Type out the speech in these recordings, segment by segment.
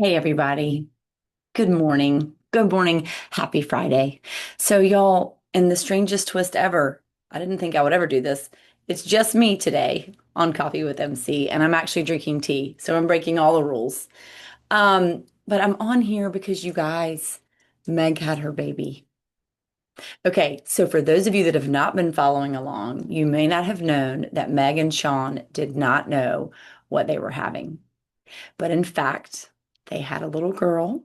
Hey, everybody. Good morning. Good morning. Happy Friday. So, y'all, in the strangest twist ever, I didn't think I would ever do this. It's just me today on Coffee with MC, and I'm actually drinking tea. So, I'm breaking all the rules. But I'm on here because you guys, Meg had her baby. Okay, so for those of you that have not been following along, you may not have known that Meg and Sean did not know what they were having. But in fact, they had a little girl.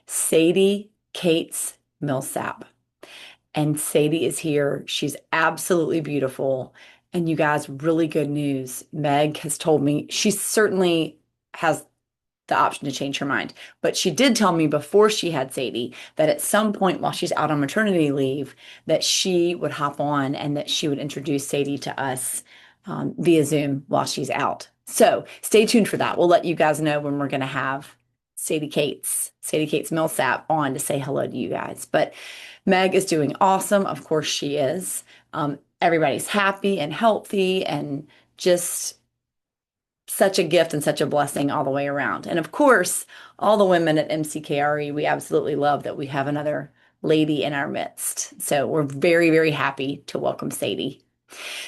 Sadie Cates Millsap. And Sadie is here. She's absolutely beautiful. And you guys, really good news. Meg has told me she certainly has the option to change her mind. But she did tell me before she had Sadie that at some point while she's out on maternity leave, that she would hop on and that she would introduce Sadie to us via Zoom while she's out. So stay tuned for that. We'll let you guys know when we're going to have Sadie Cates Millsap on to say hello to you guys. But Meg is doing awesome. Of course she is. Everybody's happy and healthy and just such a gift and such a blessing all the way around. And of course, all the women at MCKRE, we absolutely love that we have another lady in our midst. So we're very, very happy to welcome Sadie.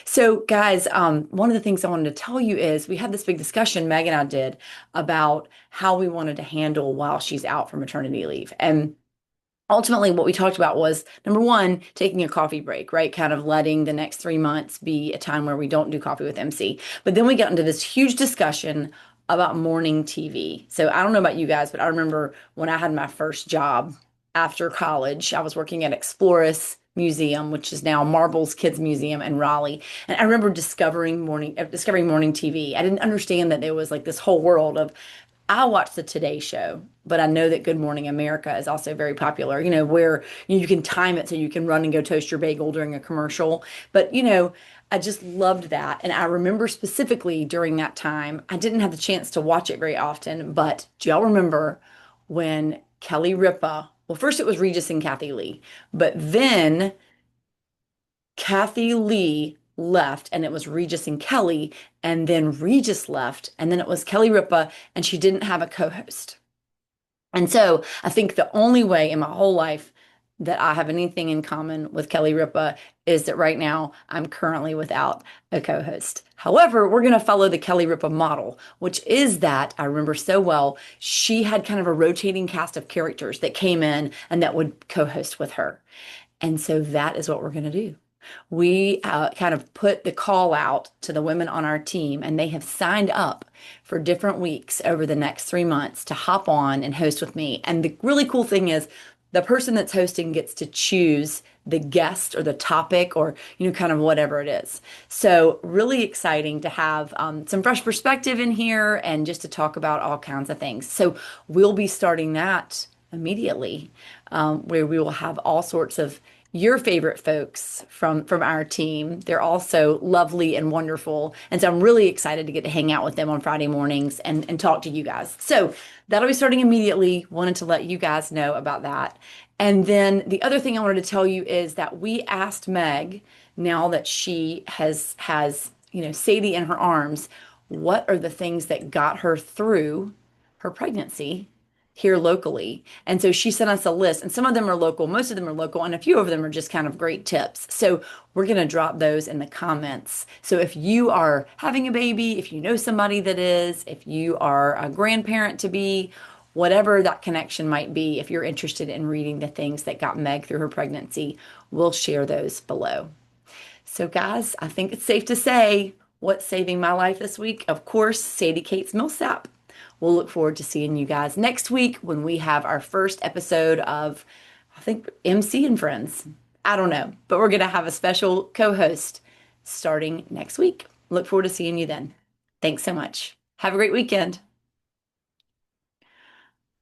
So, guys, one of the things I wanted to tell you is we had this big discussion, Meg and I did, about how we wanted to handle while she's out for maternity leave. And ultimately what we talked about was number one, taking a coffee break, right? Kind of letting the next 3 months be a time where we don't do coffee with MC. But then we got into this huge discussion about morning TV. So I don't know about you guys, but I remember when I had my first job after college, I was working at Exploris Museum, which is now Marbles Kids Museum in Raleigh. And I remember discovering morning TV. I didn't understand that there was like this whole world of I watch the Today Show, but I know that Good Morning America is also very popular, where you can time it so you can run and go toast your bagel during a commercial. But, I just loved that. And I remember specifically during that time, I didn't have the chance to watch it very often, but do y'all remember when Kelly Ripa, well, first it was Regis and Kathy Lee, but then Kathy Lee left and it was Regis and Kelly, and then Regis left and then it was Kelly Ripa and she didn't have a co-host. And so I think the only way in my whole life that I have anything in common with Kelly Ripa is that right now I'm currently without a co-host. However, we're going to follow the Kelly Ripa model, which is that I remember so well, she had kind of a rotating cast of characters that came in and that would co-host with her. And so that is what we're going to do. We kind of put the call out to the women on our team, and they have signed up for different weeks over the next 3 months to hop on and host with me. And the really cool thing is, the person that's hosting gets to choose the guest or the topic or, kind of whatever it is. So, really exciting to have some fresh perspective in here and just to talk about all kinds of things. So, we'll be starting that immediately, where we will have all sorts of your favorite folks from our team. They're all so lovely and wonderful. And so I'm really excited to get to hang out with them on Friday mornings and talk to you guys. So that'll be starting immediately. Wanted to let you guys know about that. And then the other thing I wanted to tell you is that we asked Meg, now that she has Sadie in her arms, what are the things that got her through her pregnancy here locally. And so she sent us a list, and some of them are local, most of them are local, and a few of them are just kind of great tips. So we're going to drop those in the comments. So if you are having a baby, if you know somebody that is, if you are a grandparent to be, whatever that connection might be, if you're interested in reading the things that got Meg through her pregnancy, we'll share those below. So, guys, I think it's safe to say what's saving my life this week? Of course, Sadie Cates Millsap. We'll look forward to seeing you guys next week when we have our first episode of, I think, MC and Friends. I don't know, but we're going to have a special co host starting next week. Look forward to seeing you then. Thanks so much. Have a great weekend.